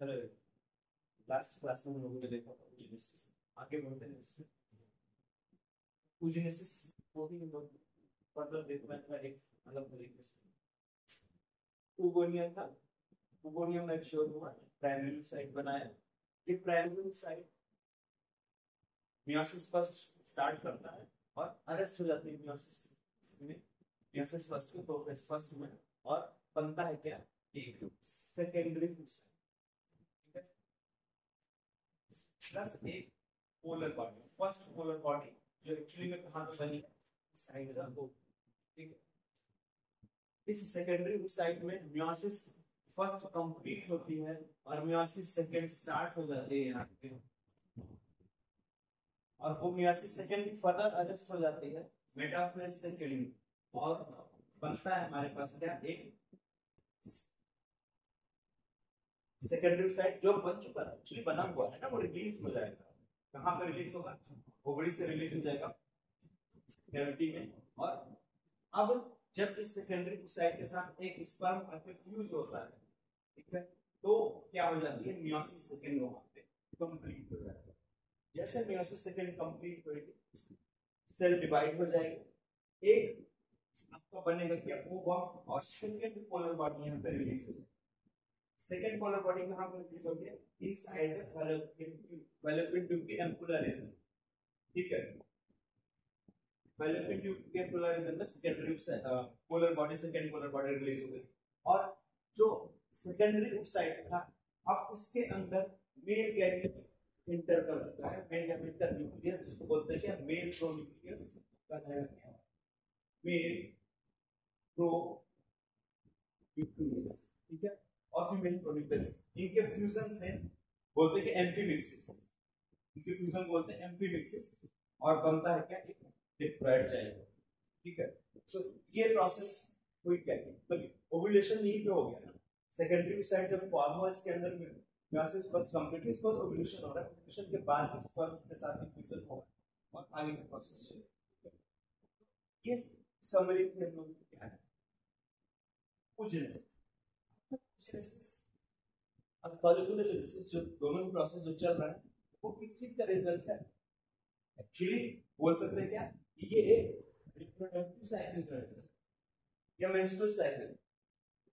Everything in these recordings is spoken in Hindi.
सर लास्ट क्लास में हम लोगों ने देखा था oogenesis। आगे बढ़ते हैं इससे। oogenesis को भी हम लोग फर्दर देखना था एक अलग तरीके से। उगोनियम था, उगोनियम मैच्योर हुआ, प्राइमरी साइट बनाया। ये primary site meiosis first start करता है और अरेस्ट हो जाती है मियोसिस में, मियोसिस फर्स्ट के प्रोग्रेस फर्स्ट में, और बनता है क्या, एक सेकेंडरी साइट प्लस एक polar body, first polar body जो एक्चुअली में कहां पे बनी है, साइड का वो, ठीक है। इस सेकेंडरी साइट में मियोसिस फर्स्ट कंप्लीट होती है और मियोसिस सेकेंड स्टार्ट हो जाती है यहाँ पे, और वो मियोसिस सेकेंड फर्दर अरेस्ट हो जाती है मेटाफेज से किलिंग, और बनता है हमारे पास क्या, एक सेकेंडरी साइट जो बन चुका है, एक्चुअली बना हुआ है ना, वो रिलीज हो जाएगा। कहां पर रिलीज होगा, ओवरी से रिलीज हो जाएगा कैविटी में, और अब जब इस सेकेंडरी साइट के साथ एक स्पर्म आके फ्यूज होता है, ठीक है, तो क्या हो जाती है, मियोसिस सेकेंड वहां पे कंप्लीट हो जाएगा। जैसे मियोसिस सेकेंड कंप्लीट होगी, सेल डिवाइड हो जाएगी, एक आपका बनेगा क्या, ओवम, और सेकेंड पोलर बॉडी यहां पे रिलीज हो जाएगी। सेकेंड पोलर बॉडी कहां पर रिलीज होगी, इनसाइड द फैलोपियन ट्यूब के एम्पुलर रीजन, ठीक है। फैलोपियन ट्यूब के एम्पुलर रीजन में secondary polar body, second polar body release हो गई, और जो सेकेंडरी साइट था, अब उसके अंदर मेल गैमेट इंटर कर चुका है, मेल गैमेट का न्यूक्लियस जिसको बोलते हैं क्या, मेल प्रो न्यूक्लियस बनाया गया, मेल प्रो न्यूक्लियस, ठीक है, और फीमेल प्रो न्यूक्लियस, इनके फ्यूजन से बोलते हैं कि एम्फीमिक्सिस, इनके फ्यूजन बोलते हैं एम्फीमिक्सिस, और बनता है क्या, एक डिप्लॉयड चाइल्ड, ठीक है। तो ये प्रोसेस हुई क्या, तो ओव्यूलेशन यहीं पे हो गया ना, सेकेंडरी साइट जब फॉर्म हुआ, इसके अंदर मियोसिस फर्स्ट कंप्लीट, इसको ओव्यूलेशन हो रहा है, ओव्यूलेशन के बाद स्पर्म के साथ फ्यूजन होगा और आगे का प्रोसेस है। ये समरी में हम लोग क्या है, oogenesis। अब फॉलिकुलर जो दोनों प्रोसेस जो चल रहा है, वो किस चीज का रिजल्ट है, एक्चुअली बोल सकते हैं क्या, ये एक रिप्रोडक्टिव साइकिल का है या मेंस्ट्रुअल साइकिल,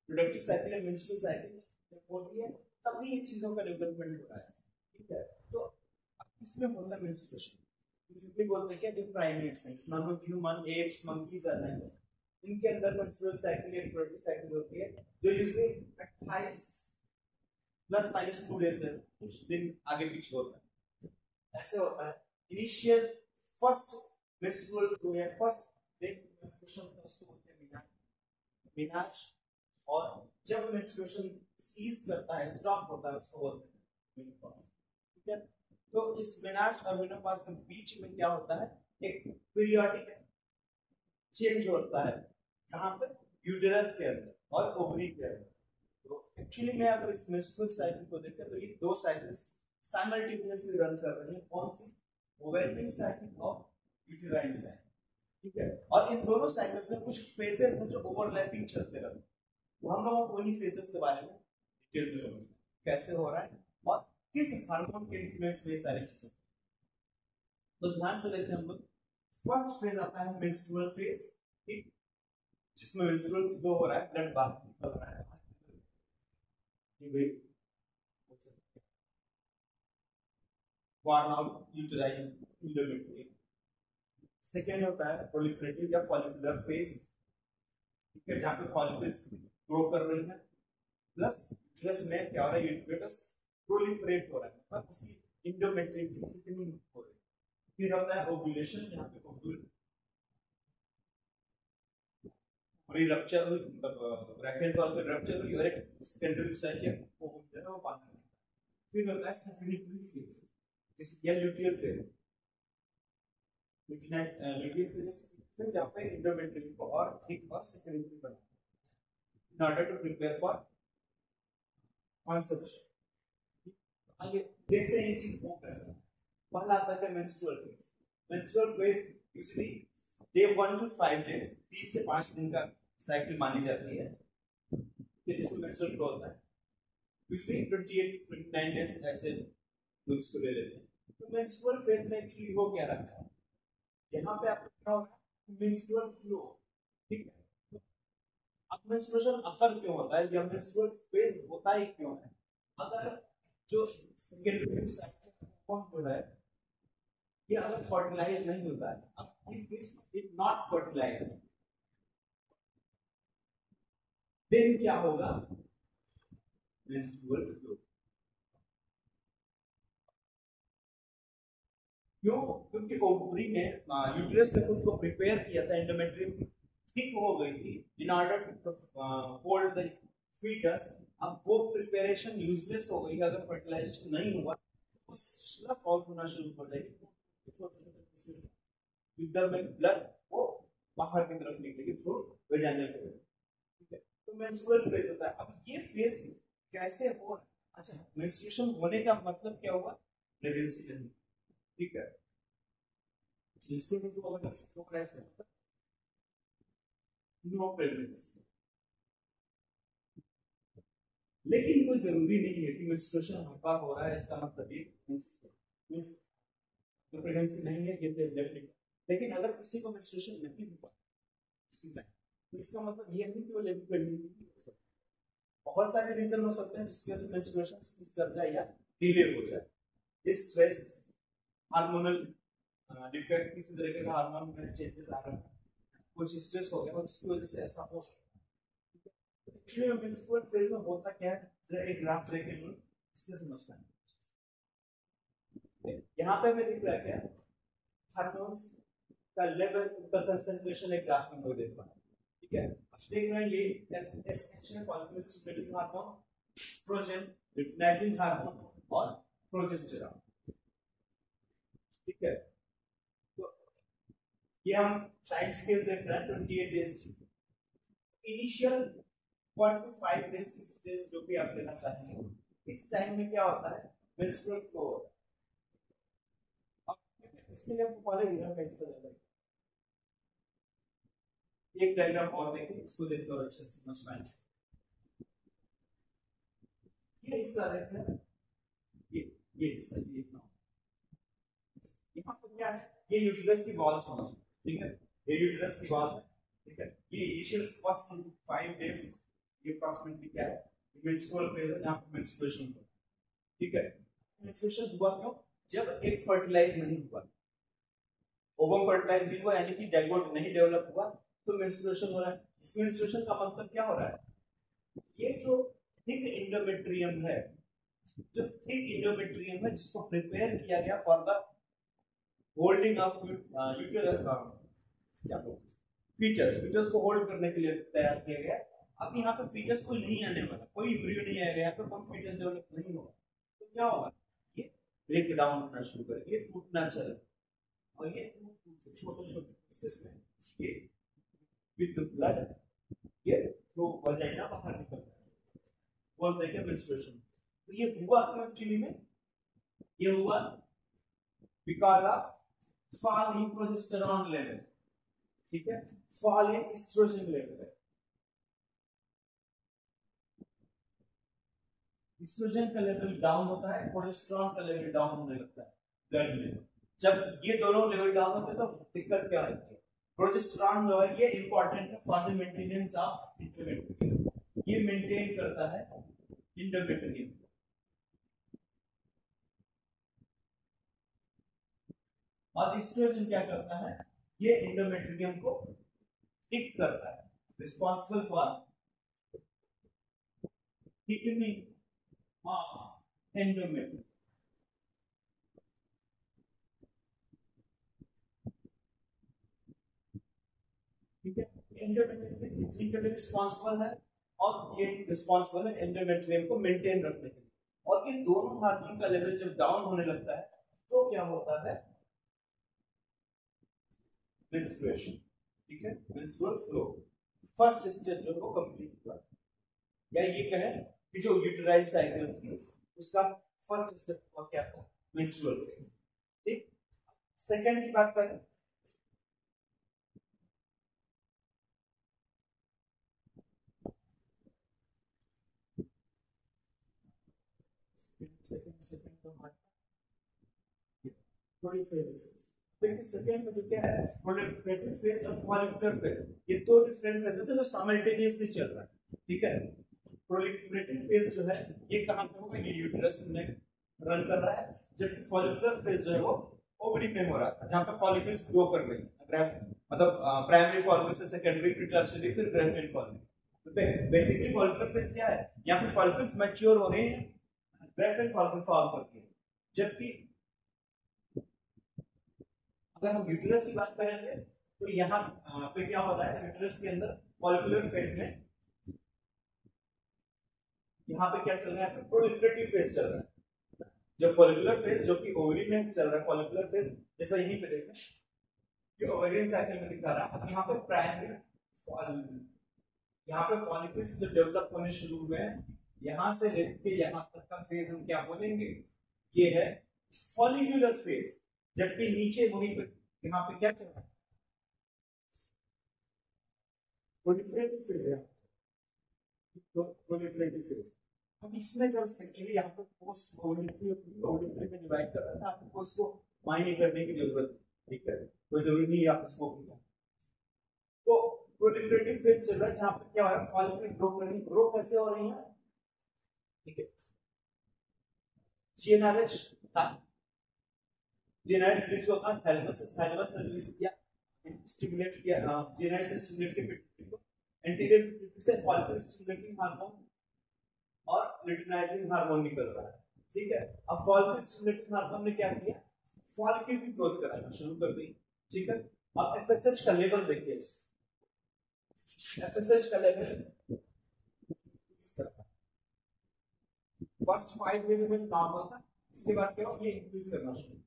प्रोडक्टिव साइकिल या मेंस्ट्रुअल साइकिल जब होती है तभी ये चीजों का डेवलपमेंट हो रहा है, ठीक है। तो इसमें होता है मेंस्ट्रुएशन, सिंपली बोलते हैं क्या, जो प्राइमेट्स हैं, none of human, apps, monkeys आते हैं, इनके अंदर मेंस्ट्रुअल साइकिल या रिप्रोडक्टिव साइकिल होती है, जो यूजुअली 28 प्लस माइनस 2 डेज में कुछ दिन आगे पीछे होता है, ऐसे होता है। इनिशियल फर्स्ट मेंस्ट्रुअल फ्लो या फर्स्ट डे मेंस्ट्रुएशन का उसको बोलते हैं मीनाज, और जब मेंस्ट्रुएशन सीज करता है, स्टॉप होता है, उसको बोलते हैं मेनोपॉज, ठीक है। तो इस मेनाज और मेनोपॉज के बीच में क्या होता है, एक पीरियोडिक चेंज होता है, कहां पे, यूटेरस के अंदर और ओवरी के अंदर। तो एक्चुअली में अगर इस मेंस्ट्रुअल साइकिल को देखें तो ये दो साइकिल्स साइमल्टेनियसली रन कर रही हैं, कौन सी, ओवेरियन साइकिल और यूटेराइन साइकिल, ठीक है। और इन दोनों साइकिल्स में कुछ फेजेस हैं जो ओवरलैपिंग चलते रहते हैं, तो हम लोग उन्हीं फेजेस के बारे में डिटेल में समझना कैसे हो रहा है और किस हार्मोन के इन्फ्लुएंस में ये सारी चीजें। तो ध्यान से लेते हैं हम लोग, फर्स्ट फेज आता है मेंस्ट्रुअल फेज, ठीक, जिसमें मेंस्ट्रुअल फ्लो हो रहा है, ब्लड बाहर निकल रहा है, worn out uterine endometrium। Second होता है प्रोलिफरेटिव या फॉलिकुलर फेज, ठीक है, जहां पे फॉलिकल्स ग्रो कर रही है, प्लस यूट्रस में क्या हो रहा है, यूट्रस प्रोलिफरेट हो रहा है, मतलब उसकी एंडोमेट्रियम कितनी हो रही है। फिर होता है ओव्यूलेशन, जहां पे ओव्यूल पूरी रप्चर हुई, मतलब ब्रैकेट वाल पे रप्चर हुई और एक सेकेंडरी साइड है वो जो है वो बाहर निकला। फिर होता है सेकेंडरी फेज, जिसे या ल्यूटियल फेज, ल्यूटियल फेज फिर जहां पे एंडोमेट्रियम को और थिक और सेकेंडरी बना in order to prepare for conception। आगे देखते हैं ये चीज हो कैसा है। पहला आता है menstrual phase. Menstrual phase usually day 1 to 5 days, 3 से 5 दिन का साइकिल मानी जाती है, कि जिसमें मेंस्ट्रुअल फ्लो होता है। इसमें 28 29 डेज ऐसे लोग इसको ले लेते हैं। तो मेंस्ट्रुअल फेज में एक्चुअली हो क्या रखा है, यहाँ पे आपको क्या होगा, मेंस्ट्रुअल फ्लो, ठीक है। अब मेंस्ट्रुएशन अकर क्यों होता है या मेंस्ट्रुअल फेज होता ही क्यों है, अगर जो सेकेंडरी साइकिल जो है ये अगर फर्टिलाइज नहीं होता है, अब if it not fertilize then क्या होगा, मेंस्ट्रुअल फ्लो। क्यों, क्योंकि ओवरी ने यूट्रस ने खुद को प्रिपेयर किया था, एंडोमेट्रियम थिक हो गई थी in order to hold the fetus. अब वो प्रिपरेशन यूजलेस हो गई, अगर फर्टिलाइजेशन नहीं हुआ तो सेल्स फॉल होना शुरू कर देगी, विद द ब्लड वो बाहर की तरफ निकलेगी थ्रू वेजाइनल कैविटी, ठीक है। तो मेंस्ट्रुअल फेज होता है। अब ये फेज कैसे हो, अच्छा मेंस्ट्रुएशन होने का मतलब क्या हुआ, प्रेगनेंसी नहीं, ठीक है। जिसको तो अगर इसको क्रैश करता नो प्रेगनेंसी, लेकिन कोई जरूरी नहीं है कि मेंस्ट्रुएशन हर हो रहा है इसका मतलब ये तो प्रेगनेंसी नहीं है, ये डेफिनेटली। लेकिन अगर किसी को मेंस्ट्रुएशन नहीं हुआ किसी टाइम, तो इसका मतलब ये नहीं कि वो लेडी प्रेग्नेंट नहीं हो सकती। बहुत सारे रीजन हो सकते हैं जिसकी वजह से मेंस्ट्रुएशन मिस कर जाए या डिले हो जाए। स्ट्रेस, हार्मोनल डिफेक्ट, किसी तरह के हार्मोन में चेंजेस आ रहे हैं, कुछ स्ट्रेस हो गया और जिसकी वजह से ऐसा हो सकता है। एक्चुअली मेंस्ट्रुअल फेज में होता क्या है, जरा एक ग्राफ देखें इससे समझना है। यहाँ पे मैं दिख रहा है क्या, हार्मोन्स का लेवल, उनका कंसंट्रेशन एक ग्राफ में हो देख रहा है, ठीक है। देख रहे हैं ये estrogen, follicle stimulating hormone, estrogen, luteinizing hormone और प्रोजेस्टेरॉन, ठीक है। तो ये हम टाइम स्केल देख रहे हैं 28 डेज की, इनिशियल 1 to 5 डेज 6 डेज जो भी आप लेना चाहेंगे, इस टाइम में क्या होता है, मेंस्ट्रुअल फ्लो होता है। इसके लिए आपको पहले इधर का हिस्सा लेना है, एक डायग्राम और देखें, इसको देखकर और अच्छे से समझ पाएंगे। ये हिस्सा देखें, ये हिस्सा, ये इतना, यहाँ पर क्या है, ये यूट्रस की वॉल समझ, ठीक है। ये यूट्रस की वॉल है, ठीक है। ये इनिशियल फर्स्ट 5 डेज ये अप्रॉक्सीमेटली क्या है, मेंस्ट्रुअल फेज है जहां पे मेंस्ट्रुएशन होता है, ठीक है। मेंस्ट्रुएशन हुआ क्यों, जब एक फर्टिलाइज नहीं हुआ, ओवम फर्टिलाइज नहीं हुआ यानी कि जाइगोट नहीं डेवलप हुआ, तो मेंस्ट्रुएशन हो रहा है। इस मेंस्ट्रुएशन का मतलब क्या हो रहा है, ये जो थिक एंडोमेट्रियम है, जो थिक एंडोमेट्रियम है जिसको प्रिपेयर किया गया for the holding of uterus, क्या बोलते फीटस, फीटस को होल्ड करने के लिए तैयार किया गया। अब यहाँ पे फीटस कोई नहीं आने वाला, कोई एम्ब्रियो नहीं आएगा, यहाँ पे कोई फीटस डेवलप नहीं होगा, तो क्या होगा, ये ब्रेक डाउन होना शुरू करेगा, ये टूटना चलेगा, और ये छोटे छोटे पीसेस में ये विद द ब्लड ये थ्रू वजाइना बाहर निकलता है, बोलते हैं मेंस्ट्रुएशन। तो ये हुआ क्यों एक्चुअली में, ये हुआ because of fall in progesterone level, ठीक है, fall in estrogen level. Estrogen का लेवल डाउन होता है, प्रोजेस्टेरॉन का लेवल डाउन होने लगता है ब्लड में। जब ये दोनों लेवल डाउन होते हैं तो दिक्कत क्या होती है, प्रोजेस्टेरॉन जो है ये इंपॉर्टेंट है for the maintenance of endometrium, ये मेंटेन करता है एंडोमेट्रियम। और एस्ट्रोजन क्या करता है, ये एंडोमेट्रियम को थिक करता है, responsible for thickening of endometrium, ठीक है। एंडोमेट्रियम थिकनिंग के लिए रिस्पांसिबल है और ये रिस्पांसिबल है एंडोमेट्रियम को मेंटेन रखने के लिए। और ये दोनों हार्मोन का लेवल जब डाउन होने लगता है तो क्या होता है, मेंस्ट्रुएशन, ठीक है, मेंस्ट्रुअल फ्लो फर्स्ट स्टेज जो को कंप्लीट हुआ, या ये कहें कि जो यूटेराइन साइकिल थी उसका फर्स्ट स्टेप हुआ क्या था, मेंस्ट्रुअल फेज, ठीक। सेकंड की बात करें, सेकंड में जो क्या है प्रोलिफरेटिव फेज और फॉलिकुलर फेज, ये दो डिफरेंट फेजेस है जो साइमल्टेनियसली चल रहा है, ठीक है। प्रोलिफरेटिव फेज जो है ये कहां पे होगा, ये यूट्रस में रन कर रहा है, जबकि फॉलिकुलर फेज जो है वो ओवरी में हो रहा है, जहां पे फॉलिकल्स ग्रो कर रहे हैं, मतलब प्राइमरी फॉलिकल से सेकेंडरी फिर टर्शियरी फिर ग्रेविड फॉलिकल। तो बेसिकली फॉलिकुलर फेज क्या है, यहाँ पे फॉलिकल्स मैच्योर हो रहे हैं, ग्रेविड फॉलिकल फॉर्म करती है। जबकि अगर हम यूट्रस की बात करेंगे तो यहाँ पे क्या हो रहा है, यूट्रस के अंदर फॉलिकुलर फेज में यहाँ पे क्या चल रहा है, प्रोलिफरेटिव फेज चल रहा है। जो फॉलिकुलर फेज जो कि ओवरी में चल रहा है, फॉलिकुलर फेज जैसा यहीं पे देखें जो ओवेरियन साइकिल में दिखा रहा है, यहाँ पे प्राइमरी यहाँ पे फॉलिकल्स जो डेवलप होने शुरू हुए हैं, यहाँ से लेके यहाँ तक का फेज हम क्या बोलेंगे, ये है फॉलिकुलर फेज। जबकि नीचे वहीं पे यहाँ पे क्या चल रहा है, प्रोलिफरेटिव फेज है, प्रोलिफरेटिव फेज। अब इसमें जो एक्चुअली यहाँ पे पोस्ट ओवुलेटरी में डिवाइड कर रहा था, आपको उसको माइंड करने की जरूरत है, ठीक है, कोई जरूरी नहीं है आप इसको भूलें। तो प्रोलिफरेटिव फेज चल रहा है, जहाँ पे क्या हो रहा है, फॉलिकल ग्रो कर रही है। ग्रो कैसे हो रही है, ठीक है, जीएनआरएच था, जीएनआरएच रिलीज होता है थैलेमस से, थैलेमस ने रिलीज किया, स्टिमुलेट किया, जीएनआरएच ने स्टिमुलेट किया पिट्यूटरी को, एंटीरियर पिट्यूटरी से फॉलिकल स्टिमुलेटिंग हार्मोन और लुटिनाइजिंग हार्मोन निकल रहा है, ठीक है। अब फॉलिकल स्टिमुलेटिंग हार्मोन ने क्या किया, फॉलिकल की ग्रोथ कराना शुरू कर दी, ठीक है। अब एफएसएच का लेवल देखिए, एफएसएच का लेवल फर्स्ट 5 डेज में नॉर्मल था, इसके बाद क्या हुआ, ये इंक्रीज करना शुरू,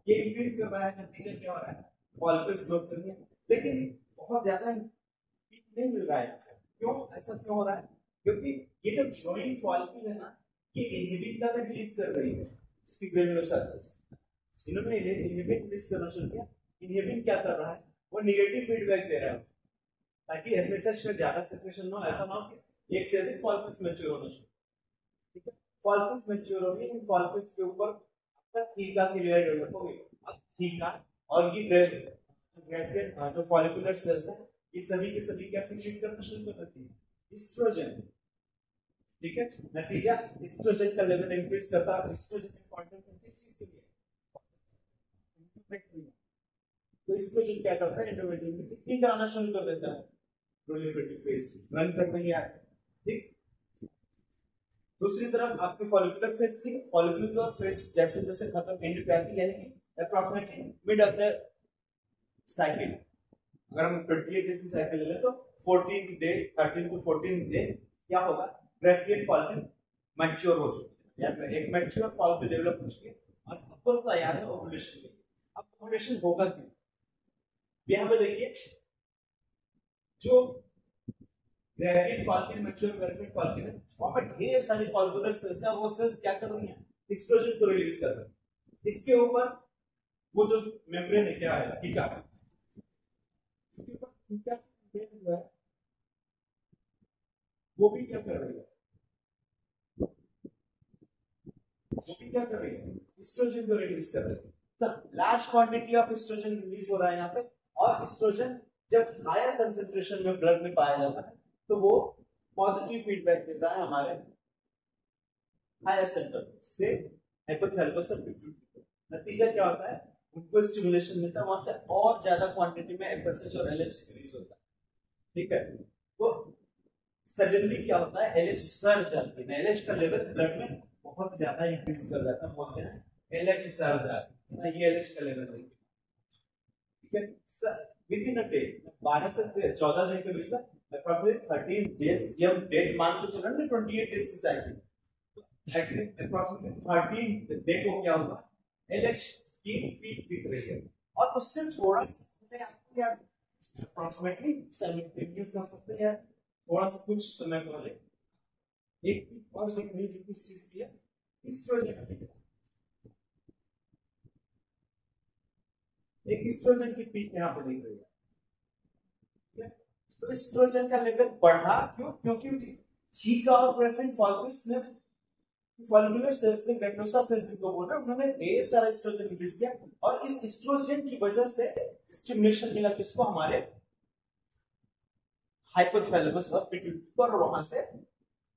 ये इंक्रीज कर रहा है, नतीजा क्या हो रहा है, फॉलिकल्स ग्रोथ कर रही है, लेकिन बहुत ज्यादा नहीं मिल रहा है। क्यों ऐसा क्यों हो रहा है, क्योंकि ये जो ग्रोइंग फॉलिकल है ना, ये इनहिबिट का रिलीज कर रही है, ग्रेनुलोसाइट्स इन्होंने इनहिबिट रिलीज करना शुरू किया। इनहिबिट क्या कर रहा है, वो नेगेटिव फीडबैक दे रहा है ताकि एफएसएच का ज्यादा सेक्रेशन ना हो, ऐसा ना हो कि एक से अधिक फॉलिकल्स मैच्योर होना शुरू, ठीक है। फॉलिकल्स मैच्योर हो गई, इन फॉलिकल्स के ऊपर आपका थीका की लेयर डेवलप हो गई। अब थीका और ये ग्रेविड जो फॉलिकुलर सेल्स है, ये सभी के सभी क्या सीक्रेट करना शुरू कर देती है, एस्ट्रोजन, ठीक है। नतीजा एस्ट्रोजन का लेवल इंक्रीज करता है। एस्ट्रोजन इंपॉर्टेंट है किस चीज के लिए, तो एस्ट्रोजन क्या करता है, एंडोमेट्रियम में कितनी कराना शुरू कर देता है, प्रोलिफरेटिव फेज रन कर रही है, ठीक। दूसरी तरफ आपकी फॉलिकुलर फेज थी, फॉलिकुलर फेज जैसे जैसे खत्म एंड पे आती है, यानी कि approximately mid of the cycle, अगर हम 28 डेज की साइकिल ले लें तो 14th day 13 to 14th day क्या होगा, ग्रेफियन फॉलिकल मैच्योर हो चुकी है, या एक मैच्योर फॉलिकल डेवलप हो चुकी है और अब तैयार है ओवुलेशन के लिए। अब ओवुलेशन होगा क्यों, यहां पे देखिए जो Graafian follicle mature Graafian follicle है, वहां पर ढेर सारी फॉलिकुलर सेल्स हैं, वो सेल्स क्या कर रही हैं, एस्ट्रोजन को रिलीज कर रही हैं। इसके ऊपर वो जो मेम्ब्रेन है क्या है, थीका, इसके ऊपर थीका जो है वो भी क्या कर रही है, वो भी क्या कर रही है, एस्ट्रोजन को रिलीज कर रही है। तो large quantity of oestrogen release हो रहा है यहाँ पे, और एस्ट्रोजन जब हायर कंसेंट्रेशन में ब्लड में पाया जाता है तो वो पॉजिटिव फीडबैक देता है हमारे हायर सेंटर से हाइपोथैलेमस और पिट्यूटरी। नतीजा क्या होता है, उनको स्टिमुलेशन मिलता है, वहां से और ज्यादा क्वांटिटी में एफएसएच और एलएच रिलीज होता है, ठीक है। तो सडनली क्या होता है, एलएच सर्ज जाती है, एलएच का लेवल ब्लड में बहुत ज्यादा इंक्रीज कर जाता है, बोलते हैं एलएच सर्ज आती है, ये एलएच का लेवल है, ठीक है। विद इन अ डे 12 से 14 दिन के बीच में अप्रॉक्सीमेटली 13 डेज, ये हम डेट मान के चल रहे हैं 28 डेज की साइकिल, अप्रॉक्सीमेटली 13 डे को क्या होगा, एलएच की पीक दिख रही है, और उससे थोड़ा सा अप्रॉक्सीमेटली साइमल्टेनियस कर सकते हैं, थोड़ा सा कुछ समय पहले एक पीक और दिख रही है, जो किस चीज की है, एस्ट्रोजन की, एक एस्ट्रोजन की पीक यहाँ पे दिख रही है। तो एस्ट्रोजन का लेवल बढ़ा क्यों, क्योंकि थीका और ग्रेफिन फॉलिकल्स में फॉलिकुलर सेल्स ने ग्रैनुलोसा सेल्स को बोल रहे हैं, उन्होंने ढेर सारा एस्ट्रोजन रिलीज किया और इस एस्ट्रोजन की वजह से स्टिमुलेशन मिला किसको, हमारे हाइपोथैलेमस और पिट्यूटरी को, और वहां से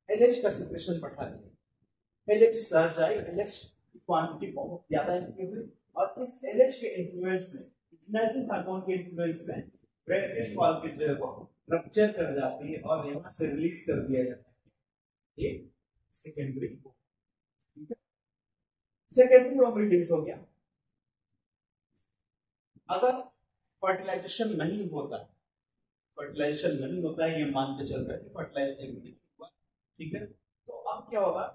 एलएच का सेक्रेशन बढ़ा दिया। एलएच सर्ज आई, एलएच की क्वांटिटी बहुत ज्यादा इंक्रीज हुई और इस एलएच के इन्फ्लुएंस में, इथेनाइजिन हार्मोन के इन्फ्लुएंस में ग्रेफिश फॉलिकल जो है वो रप्चर कर जाती है और यहां से रिलीज कर दिया जाता है एक सेकेंडरी, ठीक है। सेकेंडरी ओम रिलीज हो गया। अगर फर्टिलाइजेशन नहीं होता, फर्टिलाइजेशन नहीं होता है, ये मानते चल रहा है कि फर्टिलाइजेशन नहीं हुआ, ठीक है, तो अब क्या होगा,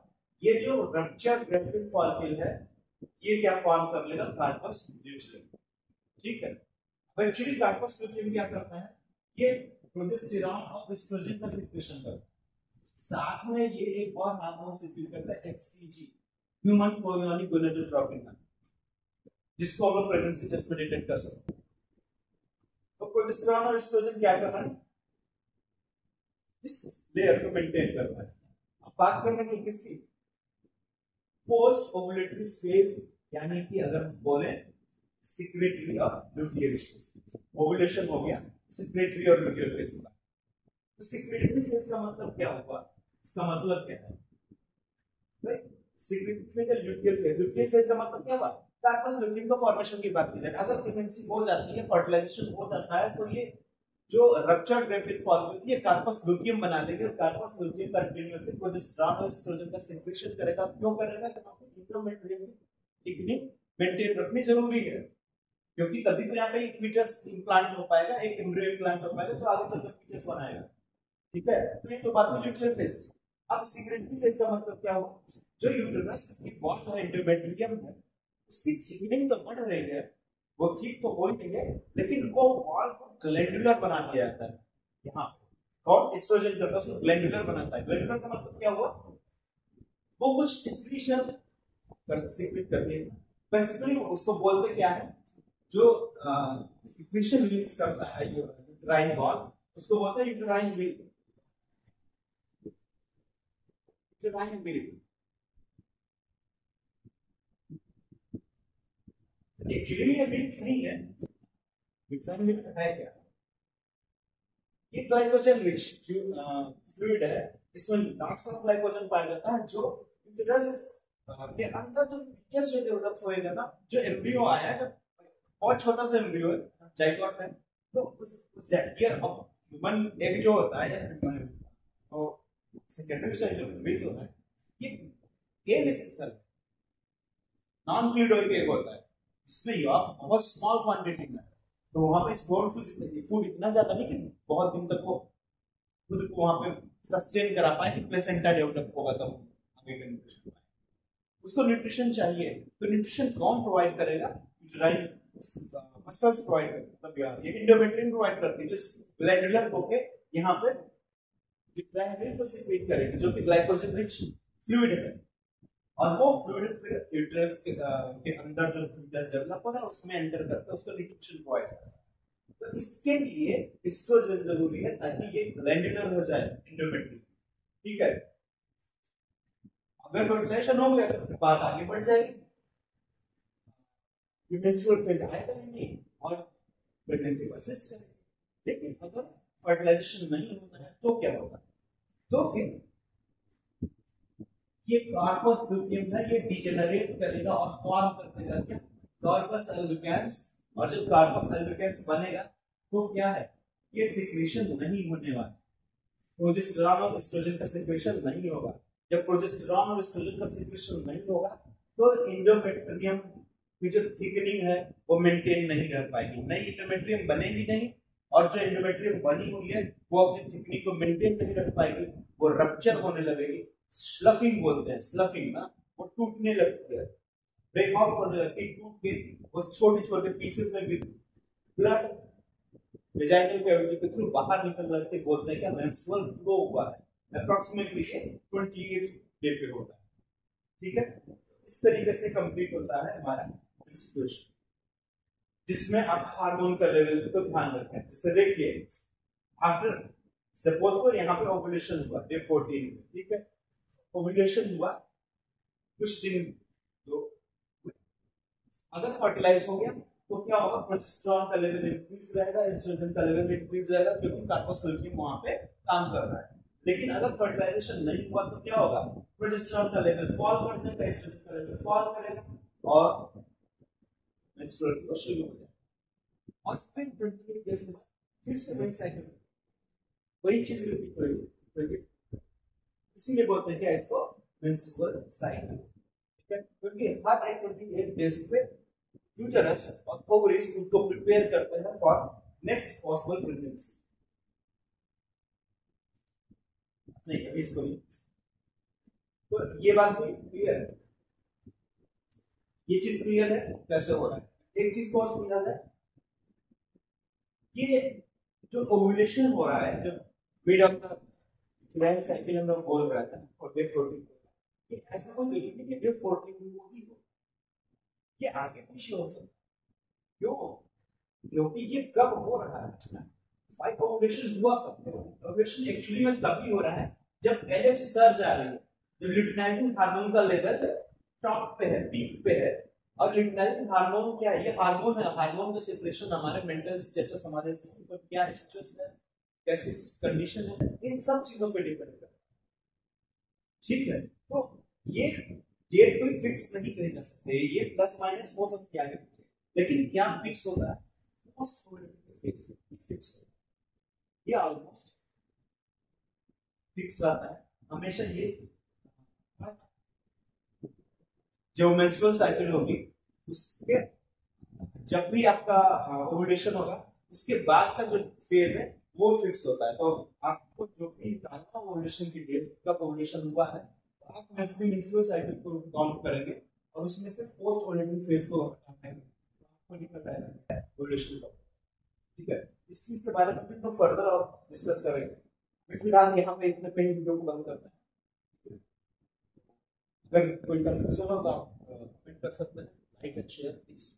ये जो रप्चर्ड ग्रेफिन फॉलिकल है ये क्या फॉर्म कर लेगा, कार्पस ल्यूटियम, ठीक है। अब एक्चुअली कार्पस ल्यूटियम क्या करता है, ये प्रोजेस्टेरॉन और एस्ट्रोजन का सिक्रेशन करता है, साथ में ये एक और हार्मोन सिक्रेट करता है HCG, ह्यूमन कोरियोनिक गोनेडोट्रोपिन, जिसको हम प्रेगनेंसी टेस्ट में डिटेक्ट कर सकते हैं। तो प्रोजेस्टेरॉन और एस्ट्रोजन क्या कर रहा है, इस लेयर को मेंटेन कर रहा है। अब बात करने की किसकी, पोस्ट ओवुलेटरी फेज, यानी कि अगर हम बोले सिक्रेटरी और ल्यूटियर स्टेज, ओवुलेशन हो गया, सिक्रेटरी और ल्यूटियर फेज हुआ। तो सिक्रेटरी फेज का मतलब क्या हुआ, इसका मतलब क्या है भाई, सिक्रेटरी फेज या ल्यूटियर फेज, ल्यूटियर फेज का मतलब क्या हुआ, कार्पस ल्यूटियम का फॉर्मेशन की बात की जाए। अगर प्रेगनेंसी हो जाती है, फर्टिलाइजेशन हो जाता है, तो ये जो रप्चर्ड ग्रेफिन फॉलिकल थी ये कार्पस ल्यूटियम बना देगी और कार्पस ल्यूटियम कंटीन्यूअसली प्रोजेस्टेरॉन और एस्ट्रोजन का सिक्रेशन करेगा। क्यों करेगा, क्योंकि इंट्रोमेट्रियम की डिग्री मेंटेन रखनी जरूरी है, क्योंकि तभी तो यहाँ पे एक फीटस इम्प्लांट हो पाएगा, एक एम्ब्रियो इम्प्लांट हो पाएगा, तो आगे चलकर फीटस बनाएगा, ठीक है। तो ये तो बात हुई ल्यूटियर फेज। अब सिक्रेटरी फेज का मतलब क्या हुआ, जो यूटेरस की वॉल है, एंडोमेट्रियम है, उसकी थिकनिंग तो बढ़ रही है, वो ठीक तो हो ही नहीं है, लेकिन वो वॉल को ग्लैंडुलर बना दिया जाता है। यहाँ और एस्ट्रोजन करता है उसको ग्लैंडुलर बनाता है। ग्लैंडुलर का मतलब क्या हुआ, वो कुछ सिक्रीशन सिक्रेट करती है, बेसिकली उसको बोलते क्या है, जो सिक्रीशन रिलीज करता है यूटेराइन वॉल, उसको बोलते हैं uterine milk, uterine milk. Actually ये मिल्क नहीं है, यूटेराइन मिल्क है क्या, ये ग्लाइकोजन रिच फ्लूइड है, इसमें लॉट्स ऑफ ग्लाइकोजन पाया जाता है, जो यूटेरस के अंदर जो फीटस जो डेवलप होएगा ना, जो एम्ब्रियो आया है, बहुत छोटा सा एम्ब्रियो है, जाइगोट है, तो उस ईयर ऑफ ह्यूमन एग जो होता है, तो सेकेंडरी सेल जो रिलीज होता है, ये एसिकल नॉन क्लीडोइक एग होता है, जिसमें यॉर्क बहुत स्मॉल क्वांटिटी में, तो वहां पे स्टोर फूड इतना ज्यादा नहीं कि बहुत दिन तक वो खुद को वहां पे सस्टेन करा पाए कि प्लेसेंटा डेवलप होगा तब आगे का न्यूट्रिशन पाए। उसको न्यूट्रिशन चाहिए, तो न्यूट्रिशन कौन प्रोवाइड करेगा, यूटेराइन मसल्स प्रोवाइड करते, मतलब ये एंडोमेट्रियम प्रोवाइड करती है, जो ग्लैंडुलर होके यहाँ पे यूटेराइन मिल्क को सीक्रेट करेगी, जो कि ग्लाइकोजन रिच फ्लूइड है, और वो फ्लूइड फिर यूटेरस के अंदर जो फीटस डेवलप हो रहा है उसमें एंटर करता है, उसको न्यूट्रिशन प्रोवाइड करता है। तो इसके लिए एस्ट्रोजन जरूरी है ताकि ये ग्लैंडुलर हो जाए एंडोमेट्रियम, ठीक है। अगर फर्टिलाइजेशन हो गया तो फिर बात आगे बढ़ जाएगी, ये मेंस्ट्रुअल फेज आएगा नहीं और प्रेगनेंसी को असिस्ट करेगा। लेकिन अगर फर्टिलाइजेशन नहीं होता है तो क्या होगा, तो फिर ये कार्पस ल्यूटियम है, ये डिजेनरेट करेगा और फॉर्म कर देगा क्या, कार्पस अल्बिकेंस, और जब कार्पस अल्बिकेंस बनेगा तो क्या है, ये सिक्रेशन नहीं होने वाला, प्रोजेस्टेरॉन और एस्ट्रोजन का सिक्रेशन नहीं होगा। जब प्रोजेस्टेरॉन और एस्ट्रोजन का सिक्रेशन नहीं होगा तो एंडोमेट्रियम की जो थिकनिंग है वो मेंटेन नहीं रह पाएगी, नई एंडोमेट्रियम बनेगी नहीं, और जो एंडोमेट्रियम बनी हुई है वो अपनी थिकनिंग को मेंटेन नहीं रख पाएगी, वो रप्चर होने लगेगी, स्लफिंग बोलते हैं, स्लफिंग ना, वो टूटने लगती है, ब्रेक ऑफ होने लगती है, टूट के वो छोटे छोटे पीसेस में ब्लड वेजाइनल कैविटी के थ्रू बाहर निकल रहे थे, बोलते हैं क्या मेंस्ट्रुअल फ्लो हुआ है, अप्रॉक्सीमेटली 28 डे पे होता है, ठीक है। इस तरीके से कंप्लीट होता है हमारा मेंस्ट्रुएशन, जिसमें आप हार्मोन का लेवल को ध्यान रखें। जैसे देखिए आफ्टर सपोज को यहाँ पे ओवुलेशन हुआ डे 14, ठीक है, ओवुलेशन हुआ, कुछ दिन तो अगर फर्टिलाइज हो गया तो क्या होगा, प्रोजेस्टेरॉन का लेवल इंक्रीज रहेगा, एस्ट्रोजन का लेवल इंक्रीज रहेगा, क्योंकि कार्बोस्पेक्ट्रम वहां पे काम कर रहा है। लेकिन अगर फर्टिलाइजेशन नहीं हुआ तो क्या होगा, प्रोजेस्टेरॉन का लेवल फॉल कर जाएगा, एस्ट्रोजन का लेवल फॉल करेगा और मेंस्ट्रुअल फ्लो शुरू हो जाएगा। और फिर 28 डेज के बाद फिर से वही साइकिल, वही चीज रिपीट होगी। इसीलिए बोलते हैं क्या इसको, मेंस्ट्रुअल साइकिल। ठीक है, क्योंकि हर 28 डेज पे यूटरस और ओवरीज उनको प्रिपेयर करते हैं फॉर नेक्स्ट पॉसिबल प्रेगनेंसी। नहीं अभी इसको नहीं, तो ये बात भी क्लियर है, ये चीज क्लियर है कैसे हो रहा है। एक चीज को और समझा जाए, ये जो ओव्यूलेशन हो रहा है, जो mid of the uterine cycle हम लोग बोल रहा था और डे 14, ये ऐसा कोई जरूरी नहीं कि डे 14 में वो ही हो, ये आगे पीछे हो सकता है। क्यों? क्योंकि ये कब हो रहा है, भाई ओव्यूलेशन हुआ कब? ओव्यूलेशन एक्चुअली में तभी हो रहा है जब LH सर्ज आ रही है, जब ल्यूटिनाइजिंग हार्मोन का लेवल टॉप पे है, पीक पे है। और ल्यूटिनाइजिंग हार्मोन क्या है, ये हार्मोन है, हार्मोन का सेपरेशन हमारे मेंटल स्टेटस, हमारे ऊपर क्या स्ट्रेस है, कैसी कंडीशन है, इन सब चीजों पे डिपेंड करता है। ठीक है, तो ये डेट कोई फिक्स नहीं कही जा सकती, ये प्लस माइनस हो सकती है आगे, लेकिन क्या फिक्स होता है, फिक्स, ये ऑलमोस्ट फिक्स रहता है हमेशा। ये जो मेंस्ट्रुअल साइकिल होगी उसके जब भी आपका ओव्यूलेशन होगा उसके बाद का जो फेज है वो फिक्स होता है। तो आपको जो भी डालना ओव्यूलेशन की डेट, कब ओव्यूलेशन हुआ है, तो आप मेंस्ट्रुअल साइकिल को काउंट करेंगे और उसमें से पोस्ट ओव्यूलेशन फेज को हटाएंगे, तो आपको नहीं पता है ओव्यूलेशन कब। ठीक है, इस चीज के बारे में भी तो फर्दर और डिस्कस करेंगे। फिलहाल यहाँ पे इतने पे ही वीडियो को बंद करते हैं। अगर कोई कंफ्यूजन हो तो आप कमेंट कर सकते हैं, लाइक एंड शेयर प्लीज।